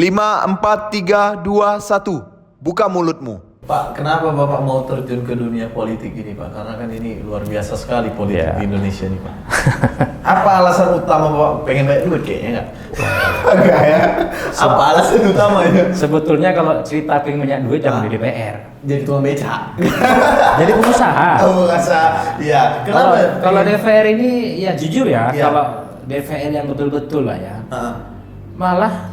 5, 4, 3, 2, 1. Buka mulutmu. Pak, kenapa Bapak mau terjun ke dunia politik ini, Pak? Karena kan ini luar biasa sekali politik di Indonesia nih, Pak. Apa alasan utama Bapak pengen banyak duit kayaknya nggak? Enggak ya? Apa alasan utamanya? Sebetulnya kalau cerita pengen banyak duit jangan di DPR. Jadi tukang beca. Jadi pengusaha. Oh, rasa. Ya, kenapa? Kalau DPR ini ya jujur ya, kalau DPR yang betul-betul lah ya. Malah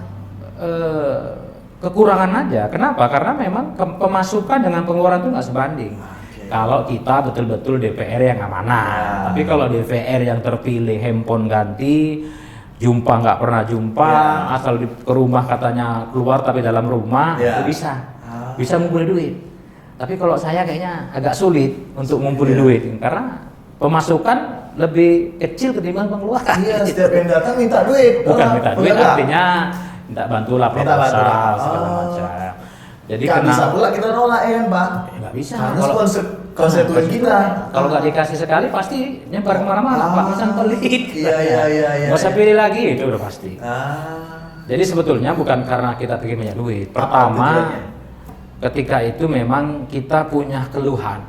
kekurangan aja. Kenapa? Karena memang pemasukan dengan pengeluaran itu nggak sebanding. Kalau kita betul-betul DPR yang amanah. Tapi kalau DPR yang terpilih handphone ganti, jumpa nggak pernah jumpa, asal ke rumah katanya keluar tapi dalam rumah, itu bisa ngumpulin duit. Tapi kalau saya kayaknya agak sulit untuk ngumpulin duit karena pemasukan lebih kecil ketimbang pengeluaran. Iya, setiap yang datang minta duit. Bukan minta duit, artinya minta bantulah proposal segala macam. Jadi nggak bisa pula kita nolak ya kan, Pak? Nggak bisa. Karena konstituen kita. Kalau nggak dikasih sekali pasti nyebar kemana-mana. Pak Hasan pelit. Iya. Nggak usah pilih lagi itu udah pasti. Ah. Jadi sebetulnya bukan karena kita pengen banyak duit. Pertama, ketika itu memang kita punya keluhan,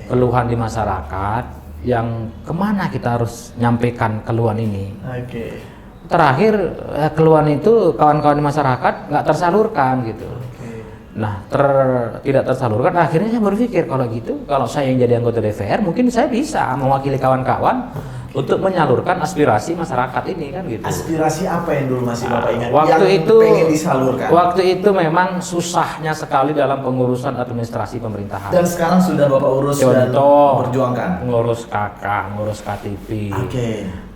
keluhan di masyarakat yang kemana kita harus nyampaikan keluhan ini. Terakhir keluhan itu kawan-kawan di masyarakat nggak tersalurkan gitu. Nah, tidak tersalurkan. Akhirnya saya berpikir kalau gitu, kalau saya yang jadi anggota DPR, mungkin saya bisa mewakili kawan-kawan untuk menyalurkan aspirasi masyarakat ini kan gitu. Aspirasi apa yang dulu masih Bapak ingat? Waktu yang itu pengen disalurkan. Waktu itu memang susahnya sekali dalam pengurusan administrasi pemerintahan. Dan sekarang sudah Bapak urus dan perjuangkan. Ngurus KK, ngurus KTP.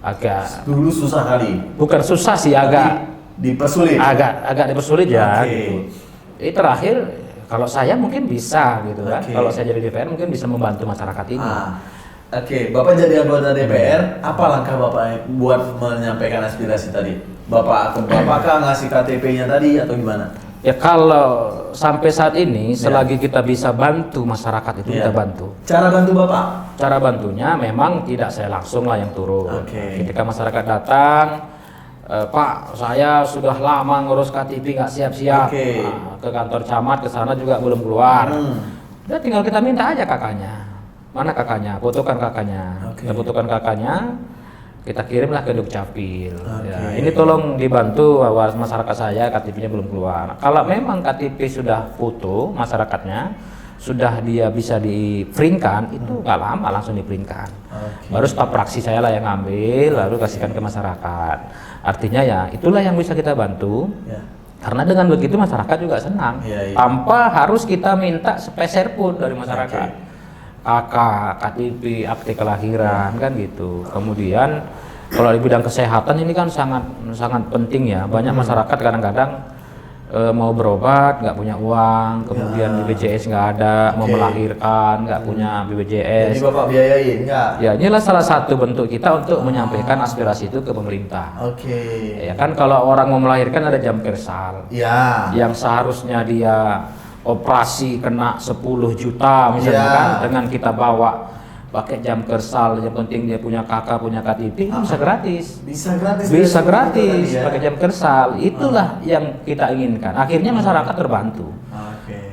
Agak dulu susah kali. Bukan susah sih, agak dipersulit. Agak dipersulit ya. Gitu. Terakhir kalau saya mungkin bisa gitu kan. Kalau saya jadi DPR mungkin bisa membantu masyarakat ini. Bapak jadi anggota DPR, apa langkah Bapak buat menyampaikan aspirasi tadi? Bapakkah ngasih KTP-nya tadi atau gimana? Ya kalau sampai saat ini selagi kita bisa bantu masyarakat itu kita bantu. Cara bantu Bapak? Cara bantunya memang tidak saya langsung lah yang turun. Ketika masyarakat datang, Pak, saya sudah lama ngurus KTP nggak siap-siap. Ke kantor camat, ke sana juga belum keluar. Udah tinggal kita minta aja kakaknya. Mana kakaknya? Fotokan kakaknya. Kita fotokan kakaknya, kita kirimlah ke Dukcapil. Ya, ini tolong dibantu bahwa masyarakat saya KTP-nya belum keluar. Kalau memang KTP sudah foto masyarakatnya, sudah dia bisa di-printkan, itu nggak lama langsung di-printkan. Baru staf praksi saya lah yang ngambil, lalu kasihkan ke masyarakat. Artinya ya itulah yang bisa kita bantu. Karena dengan begitu masyarakat juga senang, tanpa harus kita minta sepeser pun dari masyarakat. KK, KTP, akte kelahiran kan gitu. Kemudian kalau di bidang kesehatan ini kan sangat penting ya. Banyak masyarakat kadang-kadang mau berobat nggak punya uang, kemudian BPJS nggak ada, mau melahirkan nggak punya BPJS. Jadi Bapak biayain nggak? Ya inilah salah satu bentuk kita untuk menyampaikan aspirasi itu ke pemerintah. Ya kan kalau orang mau melahirkan ada jam kersal. Yang seharusnya dia operasi kena 10 juta misalnya kan, dengan kita bawa pakai jam kersal, yang penting dia punya kakak, punya KTP, bisa gratis. Bisa gratis pakai jam kersal. Itulah yang kita inginkan. Akhirnya masyarakat terbantu.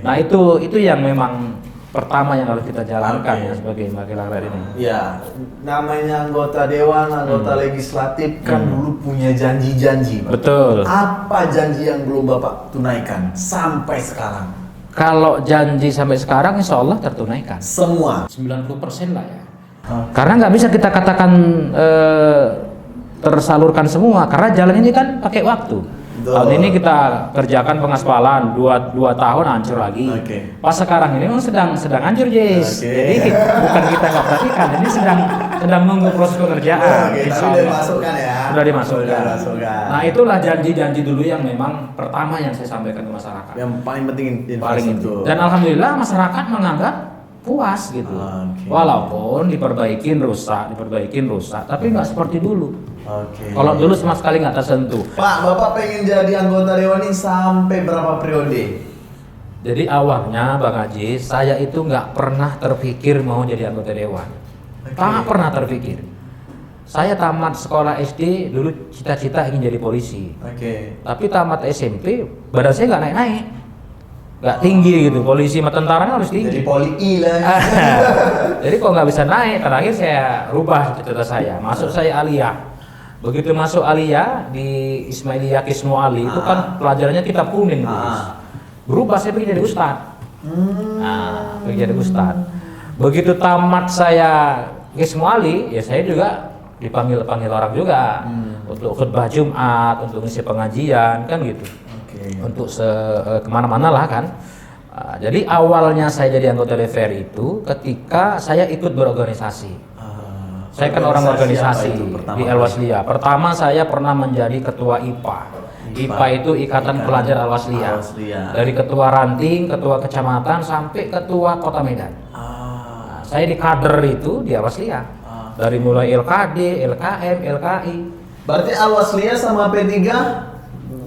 Nah itu yang memang pertama yang harus kita jalankan ya sebagai wakil rakyat ini. Ya, namanya anggota dewan, anggota legislatif kan dulu punya janji-janji. Betul. Apa janji yang belum Bapak tunaikan sampai sekarang? Kalau janji sampai sekarang insya Allah tertunaikan. Semua? 90% lah ya. Karena nggak bisa kita katakan tersalurkan semua, karena jalan ini kan pakai waktu. Tahun ini kita kerjakan pengaspalan 2 tahun hancur lagi. Pas sekarang ini memang sedang hancur, Jis. Jadi bukan kita nggak perhatikan, ini sedang menunggu proses pengerjaan. Sudah dimasukkan. Nah itulah janji-janji dulu yang memang pertama yang saya sampaikan ke masyarakat. Yang paling penting itu. Dan alhamdulillah masyarakat menganggap puas gitu. Walaupun diperbaikin rusak, tapi nggak seperti dulu. Kalau dulu sama sekali nggak tersentuh. Pak, Bapak pengen jadi anggota dewan ini sampai berapa periode? Jadi awalnya Bang Haji, saya itu nggak pernah terpikir mau jadi anggota dewan. Tak pernah terpikir. Saya tamat sekolah SD dulu cita-cita ingin jadi polisi. Tapi tamat SMP badan saya nggak naik-naik, nggak tinggi gitu. Polisi sama tentara kan harus tinggi. Jadi poli lah. Jadi kok nggak bisa naik, terakhir saya rubah cita-cita saya. Masuk saya aliyah. Begitu masuk aliyah di Ismailiyah Kisnu Ali itu kan pelajarannya kitab kuning. Berubah saya pengen jadi ustad. Pengen jadi ustad. Begitu tamat saya Kisnu Ali, ya saya juga dipanggil orang juga untuk khutbah Jumat, untuk ngisi pengajian kan gitu, untuk kemana-mana lah kan. Jadi awalnya saya jadi anggota DPR itu ketika saya ikut berorganisasi. Saya kan orang organisasi di Al-Wasliyah. Pertama saya pernah menjadi ketua IPA. IPA itu Ikatan Pelajar Al-Wasliyah. Dari ketua ranting, ketua kecamatan sampai ketua kota Medan. Saya di kader itu di Al-Wasliyah. Dari mulai LKD, LKM, LKI. Berarti Al-Wasliyah sama P3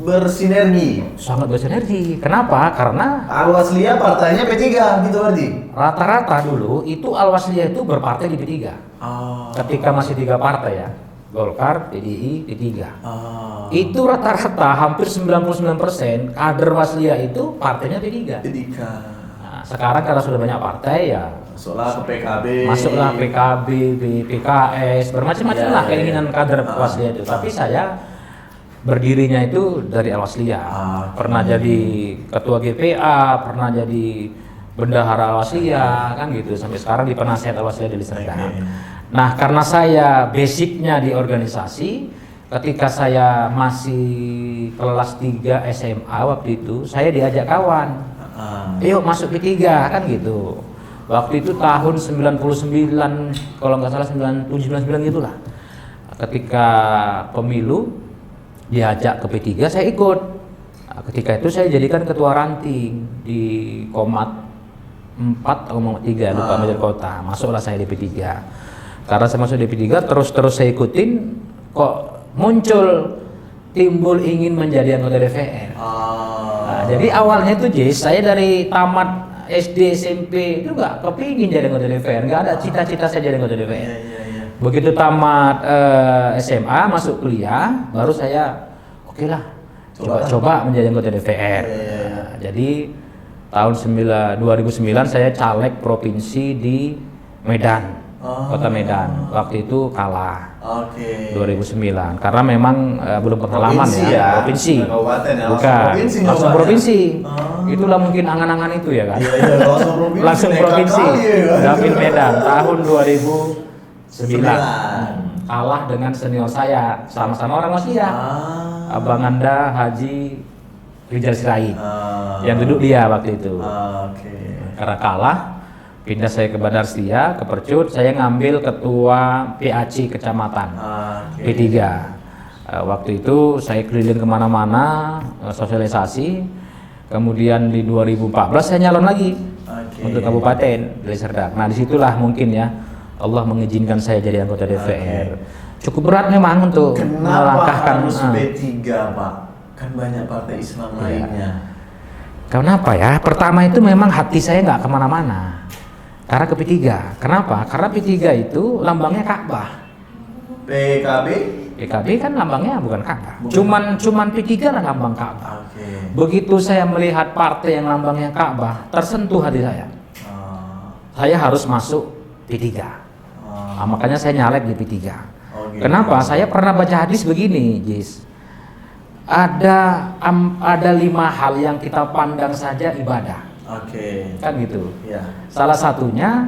bersinergi? Sangat bersinergi. Kenapa? Karena Al-Wasliyah partainya P3 gitu berarti? Rata-rata dulu itu Al-Wasliyah itu berpartai di P3. Ketika masih 3 partai ya, Golkar, PDI, P3. Itu rata-rata hampir 99% kader Wasliyah itu partainya P3. Nah, sekarang karena sudah banyak partai ya masuklah PKB, PKS, bermacam-macam lah keinginan kader Wasliyah itu. Tapi saya berdirinya itu dari Al-Wasliyah. Pernah jadi ketua GPA, pernah jadi bendahara Al-Wasliyah kan gitu, sampai sekarang di penasihat Al-Wasliyah di Serdang. Nah, karena saya basicnya di organisasi, ketika saya masih kelas 3 SMA waktu itu, saya diajak kawan. Yuk masuk P3 kan gitu. Waktu itu tahun 99, kalau nggak salah 97, 99 gitulah. Ketika pemilu diajak ke P3, saya ikut. Nah, ketika itu saya jadikan ketua ranting di Komat 4 atau Komat 3, lupa Majer Kota. Masuklah saya di P3. Karena saya masuk di P3, terus saya ikutin, kok timbul ingin menjadi anggota DPR. Nah, jadi awalnya itu saya dari tamat SD, SMP itu nggak kepingin jadi anggota DPR, nggak ada cita-cita saya jadi anggota DPR. Begitu tamat SMA, masuk kuliah, baru saya oke lah, coba menjadi anggota DPR. Nah, jadi tahun 2009 saya caleg provinsi di Medan, kota Medan. Waktu itu kalah. 2009 karena memang belum pengalaman provinsi. Bukan langsung provinsi. Itulah mungkin angan-angan itu ya kan. Langsung provinsi. Dapil Medan tahun 2009. Kalah dengan senior saya, sama-sama orang Wasliyah. Abang Anda Haji Rijal Sirait. Yang duduk dia waktu itu. Karena kalah, pindah saya ke Bandar Setia, ke Percut, saya ngambil ketua PAC kecamatan P3. Waktu itu saya keliling kemana-mana, sosialisasi. Kemudian di 2014 saya nyalon lagi untuk kabupaten Deli Serdang. Nah disitulah mungkin ya Allah mengizinkan saya jadi anggota DPR. Cukup berat memang untuk melangkahkan. Kenapa harus P3 Pak? Kan banyak partai Islam lainnya. Kenapa ya? Pertama itu memang hati saya nggak kemana-mana. Karena ke P3. Kenapa? Karena P3 itu lambangnya Ka'bah. PKB kan lambangnya bukan Ka'bah. Cuman P3 lah lambang Ka'bah. Begitu saya melihat partai yang lambangnya Ka'bah, tersentuh hati saya. Saya harus masuk P3. Nah, makanya saya nyalek di P3. Kenapa? Saya pernah baca hadis begini, Jis. Ada 5 hal yang kita pandang saja ibadah. Kan gitu. Salah satunya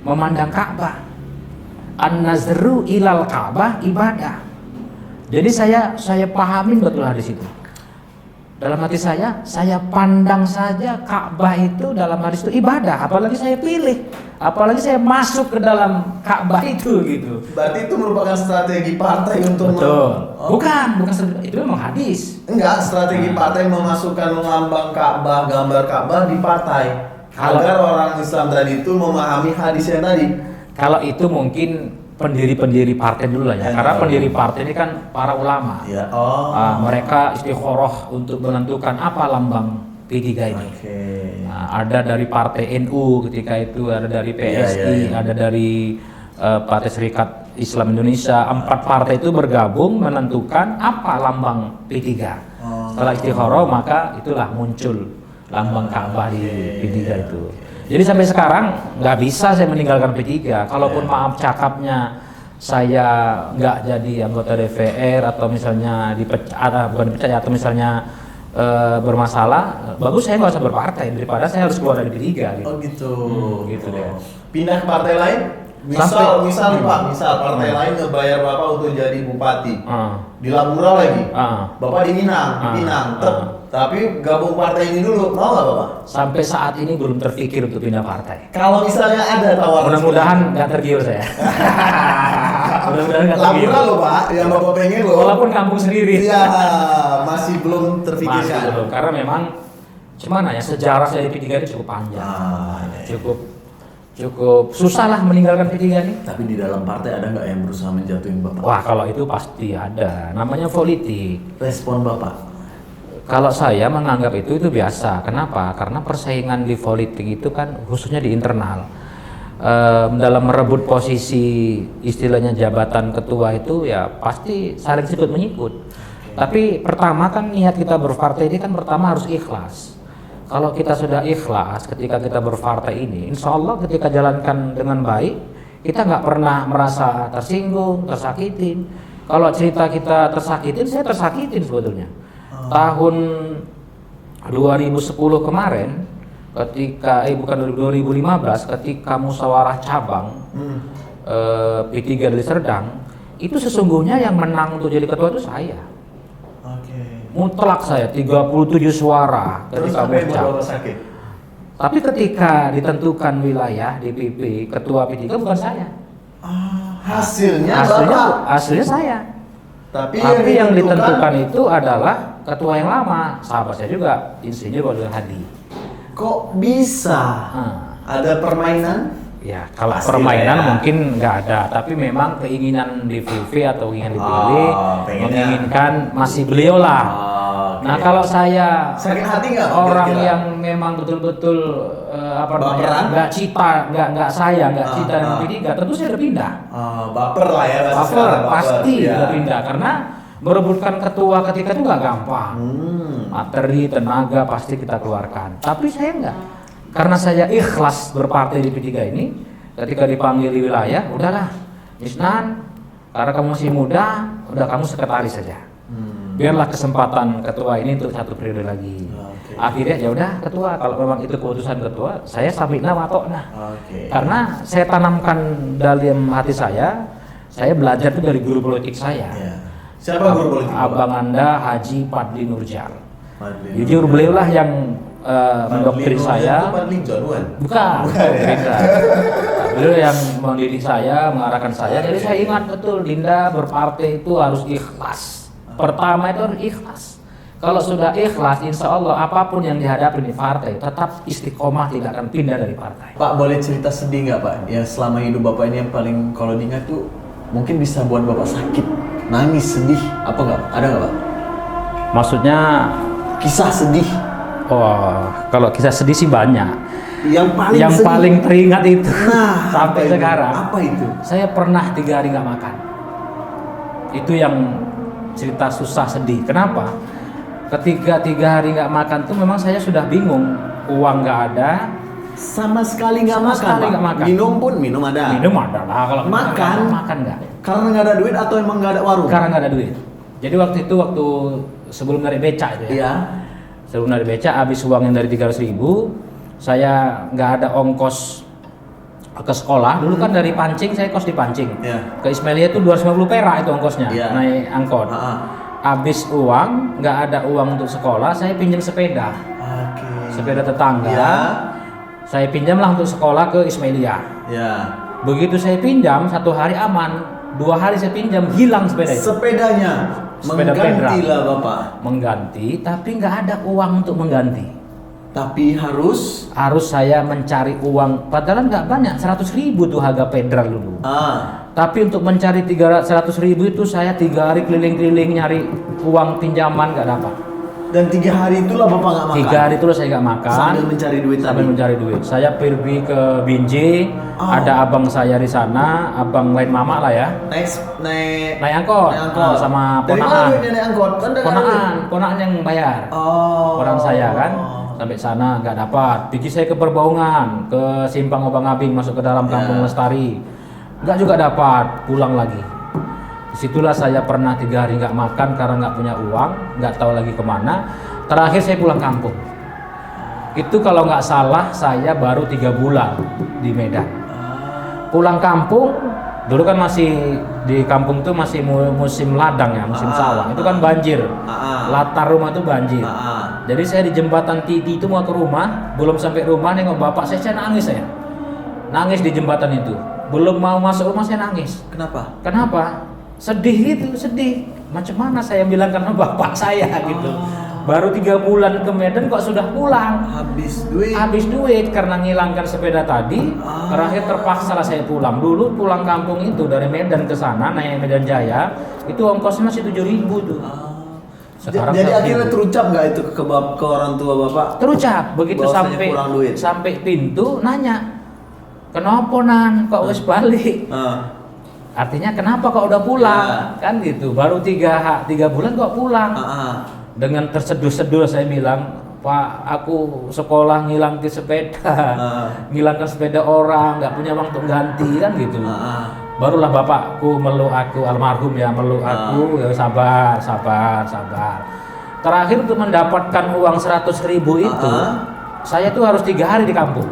memandang Ka'bah. An-nazru ilal Ka'bah ibadah. Jadi saya pahamin betul hadis itu. Dalam hati saya pandang saja Ka'bah itu dalam hadis itu ibadah, apalagi saya pilih, apalagi saya masuk ke dalam Ka'bah itu gitu. Berarti itu merupakan strategi partai untuk bukan itu memang hadis. Enggak, strategi partai memasukkan lambang Ka'bah, gambar Ka'bah di partai agar orang Islam tadi itu memahami hadis yang tadi. Kalau itu mungkin pendiri partai dulu lah ya, karena pendiri partai ini kan para ulama. Mereka istikharah untuk menentukan apa lambang P3 ini. Ada dari partai NU ketika itu, ada dari PSI, ada dari Partai Serikat Islam Indonesia 4 partai itu bergabung menentukan apa lambang P3. Setelah istikharah maka itulah muncul lambang Ka'bah di P3 itu. Jadi sampai sekarang nggak bisa saya meninggalkan P3. Kalaupun maaf cakapnya saya nggak jadi anggota DPR atau misalnya dipecat, bukan dipecat atau misalnya bermasalah, bagus saya nggak usah berpartai daripada saya harus keluar dari P3 gitu. Oh gitu. Gitu deh. Pindah ke partai lain? Misal nih Pak, misal partai lain ngebayar Bapak untuk jadi bupati. Di Labura lagi. Bapak di Minang, tapi gabung partai ini dulu, mau nggak Bapak? Sampai saat ini belum terpikir untuk pindah partai. Kalau misalnya ada tawaran, Mudah-mudahan nggak tergiur saya. Mudah-mudahan nggak tergiur. Labura loh Pak, yang Bapak pengen loh. Walaupun kampung sendiri. Iya, masih belum terpikirkan. Masih belum, karena memang cuman ya sejarah saya di P3 ini cukup panjang. Cukup susah lah meninggalkan P3 ini. Tapi di dalam partai ada nggak yang berusaha menjatuhin Bapak? Wah, kalau itu pasti ada. Namanya politik. Respon Bapak? Kalau saya menganggap itu biasa. Kenapa? Karena persaingan di politik itu kan khususnya di internal. Dalam merebut posisi istilahnya jabatan ketua itu ya pasti saling sikut menyikut. Tapi pertama kan niat kita berpartai ini kan pertama harus ikhlas. Kalau kita sudah ikhlas ketika kita berpartai ini, insya Allah ketika jalankan dengan baik, kita nggak pernah merasa tersinggung, tersakitin. Kalau cerita kita tersakitin, saya tersakitin sebetulnya. Tahun 2010 kemarin, ketika bukan 2015, ketika musyawarah cabang P3 dari Serdang, itu sesungguhnya yang menang untuk jadi ketua itu saya. Mutlak saya 37 suara ketika muncul. Tapi ketika ditentukan wilayah DPP ketua P3 bukan saya. Hasilnya saya. Tapi yang ditentukan itu adalah ketua yang lama, sahabat saya juga, Insinyur Walid Hadi. Kok bisa? Ada permainan? Ya, kalau pasti permainan ya. Mungkin nggak ada, tapi memang keinginan DPP atau keinginan dipilih, menginginkan masih beliau lah. Nah, kalau saya sakit hati nggak? Orang yang memang betul-betul nggak cita dengan P3, tentu saya udah pindah. Baper lah ya. Baper, pasti udah pindah karena merebutkan ketua ketika itu nggak gampang. Materi, tenaga pasti kita keluarkan. Tapi saya enggak. Karena saya ikhlas berpartai di P3 ini, ketika dipanggil di wilayah, udahlah, Isnan, karena kamu masih muda, udah kamu sekretaris saja. Biarlah kesempatan ketua ini untuk 1 periode lagi. Akhirnya ya udah ketua, kalau memang itu keputusan ketua, saya sabitna matokna. Karena saya tanamkan dalam hati saya belajar itu dari guru politik saya. Siapa guru politik? Abang Anda Haji Padli Nurjal. Jujur beliau lah yang mendoktrin saya. Bukan. Beliau yang mendidik saya, mengarahkan saya. Jadi saya ingat betul, Dinda berpartai itu harus ikhlas. Pertama itu harus ikhlas. Kalau sudah ikhlas, insya Allah apapun yang dihadapi di partai tetap istiqomah, tidak akan pindah dari partai. Pak, boleh cerita sedih nggak Pak? Ya selama hidup Bapak ini yang paling kalau diingat tuh mungkin bisa buat Bapak sakit, nangis, sedih, apa nggak? Ada nggak Pak? Maksudnya kisah sedih? Oh, kalau kisah sedih sih banyak. Yang paling teringat itu sampai itu? sekarang. Apa itu? Saya pernah 3 hari nggak makan. Itu yang cerita susah sedih. Kenapa? Ketika 3 hari nggak makan tuh memang saya sudah bingung. Uang nggak ada. Sama sekali nggak makan. Minum pun ada. Minum ada lah. Kalau makan nggak. Karena nggak ada duit atau emang nggak ada warung? Karena nggak ada duit. Jadi waktu sebelum dari becak itu ya. Iya. Sebelum dari becak, habis uang yang dari 300.000, saya nggak ada ongkos ke sekolah. Dulu kan dari Pancing, saya kos di Pancing. Ke Ismailia itu 250 perak itu ongkosnya, naik angkot. Habis uang, nggak ada uang untuk sekolah, saya pinjam sepeda. Sepeda tetangga. Saya pinjamlah untuk sekolah ke Ismailia. Begitu saya pinjam, 1 hari aman, 2 hari saya pinjam, hilang sepeda itu. Sepedanya? Mengganti lah Bapak. Mengganti, tapi nggak ada uang untuk mengganti. Tapi harus saya mencari uang, padahal nggak banyak, 100.000 tuh harga pedal dulu. Tapi untuk mencari 100.000 itu saya 3 hari keliling-keliling nyari uang pinjaman nggak dapat. Dan 3 hari itulah Bapak nggak makan? 3 hari itu saya nggak makan. Sambil mencari duit Sambil tadi? mencari duit. Saya pergi ke Binjai, ada abang saya di sana, abang lain mama lah ya. Naik Angkot. Sama Dari mana ponakan. duitnya naik angkot? Kan udah nggak ada duit. Ponakan yang bayar. Orang saya kan. Sampai sana nggak dapat. Pergi saya ke Perbaungan, ke Simpang Obang Abing, masuk ke dalam Kampung Lestari. Nggak juga dapat, pulang lagi. Disitulah saya pernah 3 hari nggak makan karena nggak punya uang, nggak tahu lagi kemana. Terakhir saya pulang kampung. Itu kalau nggak salah saya baru 3 bulan di Medan. Pulang kampung, dulu kan masih di kampung tuh masih musim ladang ya, musim sawah. Itu kan banjir. Latar rumah tuh banjir. Jadi saya di jembatan Titi itu mau ke rumah, belum sampai rumah nengok bapak saya nangis saya. Nangis di jembatan itu. Belum mau masuk rumah saya nangis. Kenapa? Sedih gitu, sedih. Macam mana saya bilang karena bapak saya gitu. Baru 3 bulan ke Medan kok sudah pulang. Habis duit karena ngilangkan sepeda tadi. Terakhir terpaksa lah saya pulang. Dulu pulang kampung itu dari Medan ke sana naik Medan Jaya, itu ongkosnya masih 7.000 tuh. Sekarang jadi akhirnya terucap nggak itu ke orang tua Bapak? Terucap. Begitu sampai pintu nanya, "Kenapa Nan kok wis balik?" Artinya kenapa kok udah pulang? Kan gitu. Baru 3 bulan kok pulang. Dengan terseduh-seduh saya bilang, "Pak, aku sekolah ngilangin sepeda, ngilangkan sepeda orang, nggak punya uang untuk ganti," kan gitu. Barulah bapakku meluk aku, almarhum ya, meluk aku, ya sabar. Terakhir untuk mendapatkan uang 100.000 itu, saya tuh harus 3 hari di kampung.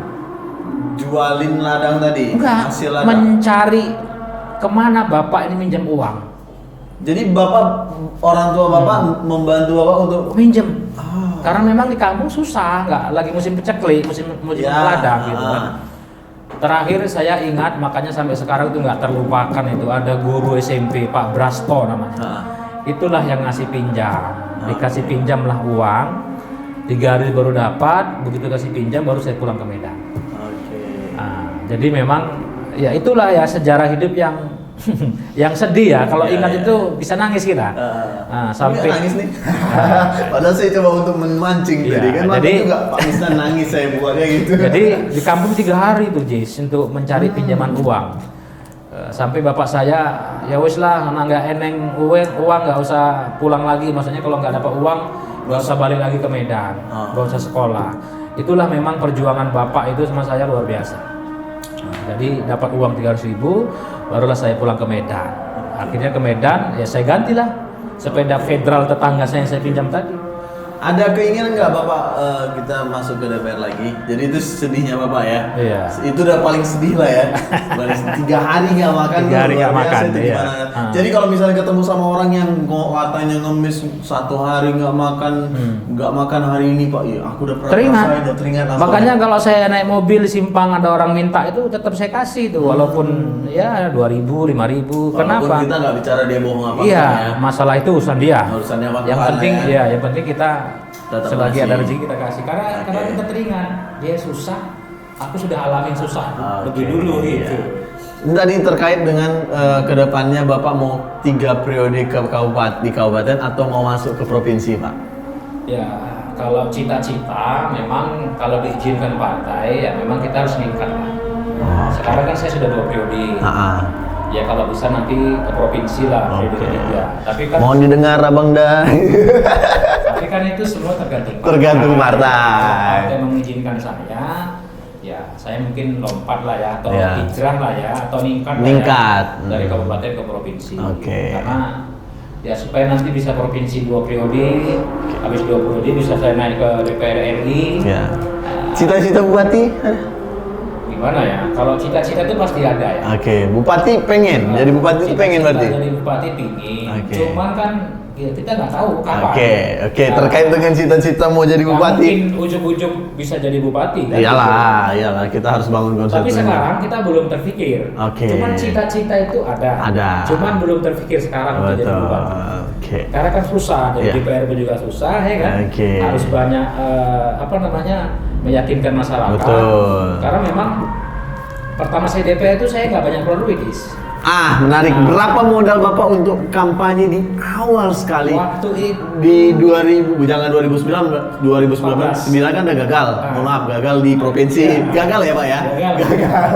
Jualin ladang tadi? Enggak, hasil ladang? mencari kemana bapak ini minjam uang. Jadi orang tua Bapak membantu Bapak untuk minjem. Karena memang di kampung susah, nggak lagi musim peceklik, musim ladang gitu kan. Terakhir saya ingat, makanya sampai sekarang itu nggak terlupakan, itu ada guru SMP Pak Brasto namanya. Itulah yang ngasih pinjam, dikasih pinjam lah uang. 3 hari baru dapat, begitu kasih pinjam baru saya pulang ke Medan. Jadi memang ya itulah ya sejarah hidup yang yang sedih ya. Kalau ingat itu bisa nangis kita. Sampai nangis nih. Padahal saya coba untuk memancing tadi kan. Jadi juga Pak Misnan nangis saya buatnya gitu. Jadi di kampung 3 hari tuh Jis untuk mencari pinjaman uang. Sampai bapak saya ya wis lah, karena nggak eneng uang nggak usah pulang lagi. Maksudnya kalau nggak dapat uang nggak usah balik lagi ke Medan, nggak usah sekolah. Itulah memang perjuangan bapak itu sama saya luar biasa. Jadi dapat uang 300.000, barulah saya pulang ke Medan. Akhirnya ke Medan, ya saya gantilah sepeda federal tetangga saya yang saya pinjam tadi. Ada keinginan nggak Bapak kita masuk ke DPR lagi? Jadi itu sedihnya Bapak ya? Iya. Itu udah paling sedih lah ya. 3 hari nggak makan. 3 hari nggak makan. Iya. Jadi kalau misalnya ketemu sama orang yang katanya ngemis 1 hari nggak makan hari ini Pak, ya aku udah pernah teringat. Makanya kalau saya naik mobil simpang ada orang minta itu tetap saya kasih tuh, walaupun ya 2.000, 5.000. Kenapa? Kita nggak bicara dia bohong apa. Iya, masalah itu urusan dia. Urusannya apa? Yang penting kita selagi ada rezeki kita kasih. Karena kita teringat dia susah, aku sudah alamin susah lebih dulu gitu. Tadi terkait dengan kedepannya Bapak mau 3 periode di kabupaten atau mau masuk ke provinsi Pak? Ya kalau cita-cita memang kalau diizinkan partai ya memang kita harus meningkat lah. Sekarang kan saya sudah 2 periode. Ya kalau bisa nanti ke provinsi lah periode ketiga. Tapi kan mohon didengar Abang Dan. Tapi kan itu semua tergantung partai. Partai mengizinkan saya, ya saya mungkin lompat lah ya, atau hijrah lah ya, atau ningkat dari kabupaten ke provinsi. Karena ya supaya nanti bisa provinsi 2 periode, habis 2 periode bisa saya naik ke DPR RI. Cita-cita Bupati? Gimana ya? Kalau cita-cita itu pasti ada ya. Bupati pengen. Jadi Bupati itu pengen berarti. Jadi Bupati pingin. Cuman kan ya kita nggak tahu kapan. Terkait dengan cita-cita mau jadi Bupati. Mungkin ujung-ujung bisa jadi Bupati. Kan? Iyalah, kita harus bangun konsep. Tapi sekarang kita belum terpikir. Cuman cita-cita itu ada. Cuman belum terpikir sekarang untuk jadi Bupati. Karena kan susah, jadi DPR juga susah ya kan. Harus banyak meyakinkan masyarakat. Karena memang pertama saya DPR itu saya nggak banyak keluar duit, Menarik. Berapa modal Bapak untuk kampanye di awal sekali? Waktu itu Di 2000, jangan 2009 kan udah gagal. Mohon maaf, gagal di provinsi. Gagal ya Pak ya? Gagal.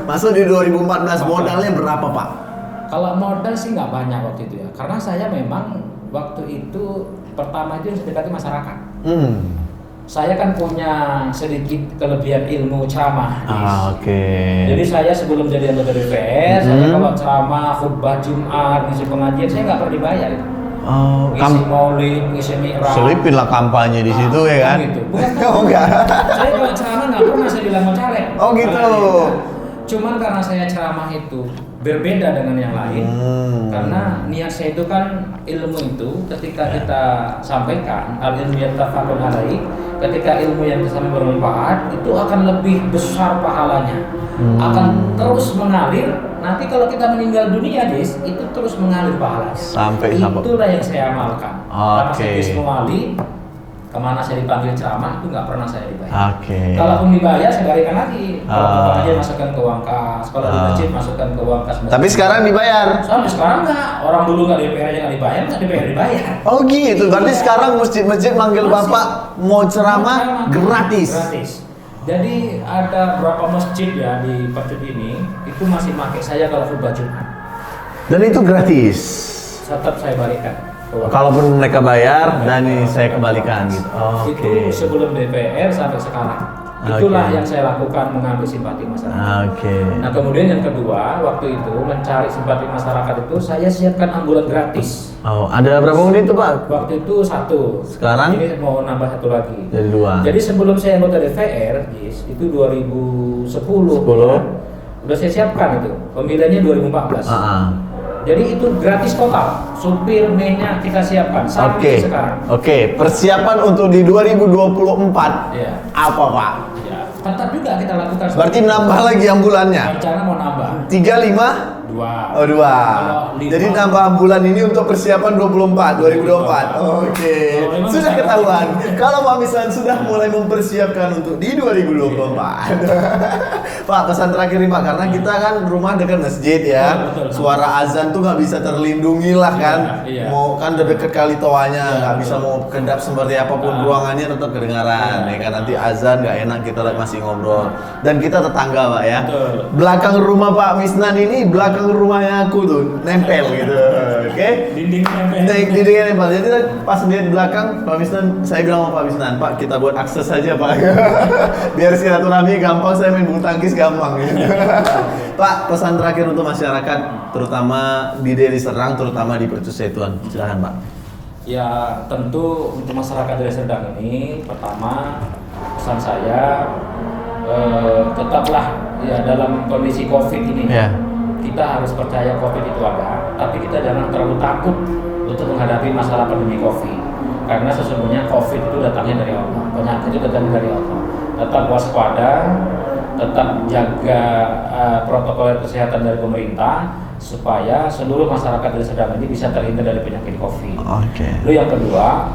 Masuk di 2014 modalnya berapa Pak? kalau modal sih nggak banyak waktu itu ya, karena saya memang waktu itu pertama itu mendekati masyarakat. Saya kan punya sedikit kelebihan ilmu ceramah. Oke. Jadi saya sebelum jadi anggota DPR, saya kalau ceramah, khutbah Jumat, ngisi pengajian, saya nggak pernah dibayar. Ngisi maulid, ngisi mi'raj. Selipin lah kampanye di situ ya kan? Gitu. Bukan, enggak. saya kalau ceramah nggak pernah saya bilang mau caleg. Oh gitu. Cuman karena saya ceramah itu berbeda dengan yang lain, karena niat saya itu kan ilmu itu ketika kita sampaikan al ilmu yang tafakun alaihi, ketika ilmu yang kita bermanfaat itu akan lebih besar pahalanya, akan terus mengalir. Nanti kalau kita meninggal dunia, Dis, itu terus mengalir pahalanya. Sampai itulah yang saya amalkan. Karena saya Wisnu Wali, kemana saya dipanggil ceramah itu nggak pernah saya dibayar. Kalaupun dibayar saya balikan lagi. Kalau aja masukkan ke uang kas, kalau di masjid masukkan ke uang kas. Tapi sekarang dibayar. Sampai sekarang nggak. Orang dulu nggak DPR aja nggak dibayar, nggak dibayar. Oh gitu. Berarti sekarang masjid-masjid manggil Bapak mau ceramah gratis. Gratis. Jadi ada beberapa masjid ya di Percut ini itu masih pakai saya kalau khutbah Jumat. Dan itu gratis. Tetap saya balikan. Kalaupun mereka bayar, dan ini saya kembalikan gitu. Itu sebelum DPR sampai sekarang. Itulah yang saya lakukan, mengambil simpati masyarakat. Nah kemudian yang kedua, waktu itu mencari simpati masyarakat itu saya siapkan ambulan gratis. Ada berapa unit tuh Pak? Waktu itu 1. Sekarang? Ini mau nambah 1 lagi. Jadi 2. Jadi sebelum saya anggota DPR, itu 2010. Udah saya siapkan itu. Pemilihannya 2014. Jadi itu gratis total, supir, minyak kita siapkan sampai sekarang. Persiapan untuk di 2024 apa Pak? Tetap juga kita lakukan. Berarti nambah lagi ambulannya? Rencana mau nambah. 3, 5? 2. Jadi nambah ambulan ini untuk persiapan 2024. Sudah ketahuan. Kalau Pak Misnan sudah mulai mempersiapkan untuk di 2024. Pak, pesan terakhir nih Pak, karena kita kan rumah dekat masjid ya. Suara azan tuh nggak bisa terlindungi lah kan. Mau kan udah deket kali toanya, nggak bisa mau kedap seperti apapun ruangannya tetap kedengaran. Ya kan nanti azan nggak enak kita masih ngobrol. Dan kita tetangga Pak ya. Belakang rumah Pak Misnan ini belakang rumahnya aku tuh nempel gitu. Dindingnya nempel. Jadi pas lihat belakang Pak Misnan, saya bilang sama Pak Misnan, Pak kita buat akses aja Pak. Biar silaturahmi gampang, saya main bulu tangkis gampang gitu. Pak, pesan terakhir untuk masyarakat terutama di Deli Serdang, terutama di Percut Setuan. Silakan Pak. Ya tentu untuk masyarakat Deli Serdang ini, pertama pesan saya tetaplah ya dalam kondisi COVID ini. Kita harus percaya COVID itu ada, tapi kita jangan terlalu takut untuk menghadapi masalah pandemi COVID. Karena sesungguhnya COVID itu datangnya dari Allah, penyakit itu datangnya dari Allah. Tetap waspada, tetap jaga protokol kesehatan dari pemerintah supaya seluruh masyarakat Deli Serdang ini bisa terhindar dari penyakit COVID. Lalu yang kedua,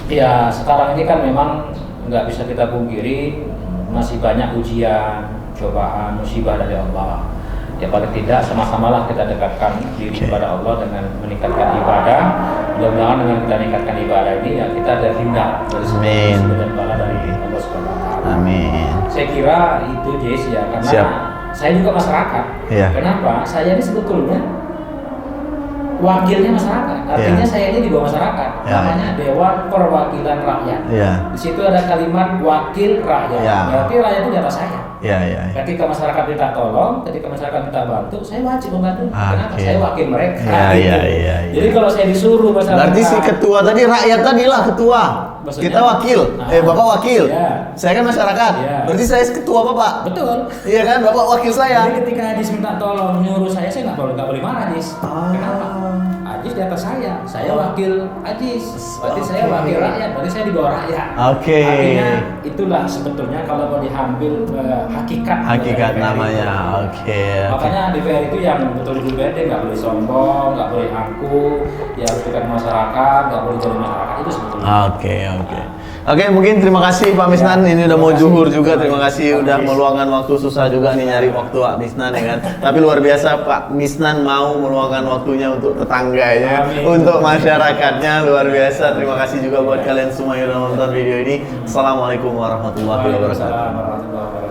ya sekarang ini kan memang nggak bisa kita pungkiri masih banyak ujian, cobaan, musibah dari Allah. Ya paling tidak sama-samalah kita dekatkan diri kepada Allah dengan meningkatkan ibadah. Mudah-mudahan dengan kita meningkatkan ibadah ini ya kita terhindar dari semua bala dari Allah Subhanahu wa taala. Amin. Saya kira itu Jess ya, karena saya juga masyarakat. Kenapa? Saya ini sebetulnya wakilnya masyarakat. Artinya saya ini di bawah masyarakat. Namanya Dewan Perwakilan Rakyat. Di situ ada kalimat wakil rakyat. Berarti rakyat itu di atas saya. Ketika masyarakat minta tolong, ketika masyarakat minta bantu, saya wajib membantu. Kenapa? Saya wakil mereka. Jadi kalau saya disuruh masyarakat. Berarti si ketua tadi rakyat tadi lah ketua. Maksudnya, kita wakil. Bapak wakil. Saya kan masyarakat. Berarti saya ketua Bapak. Betul. Iya kan, Bapak wakil saya. Jadi ketika Adis minta tolong nyuruh saya nggak boleh marah Adis. Kenapa? Adis di atas saya wakil Adis. Berarti saya wakil rakyat, berarti saya di bawah rakyat. Artinya itulah sebetulnya kalau mau diambil hakikat namanya. Makanya DPR itu yang betul-betul beda, nggak boleh sombong, nggak boleh angkuh, ya harus dekat masyarakat, nggak boleh jadi masyarakat, itu sebetulnya. Oke, mungkin terima kasih Pak Misnan, ini udah mau zuhur juga, terima kasih udah meluangkan waktu, susah juga nih nyari waktu Pak Misnan ya kan. Tapi luar biasa Pak Misnan mau meluangkan waktunya untuk tetangganya, untuk masyarakatnya, luar biasa. Terima kasih juga buat kalian semua yang udah nonton video ini. Assalamualaikum warahmatullahi wabarakatuh.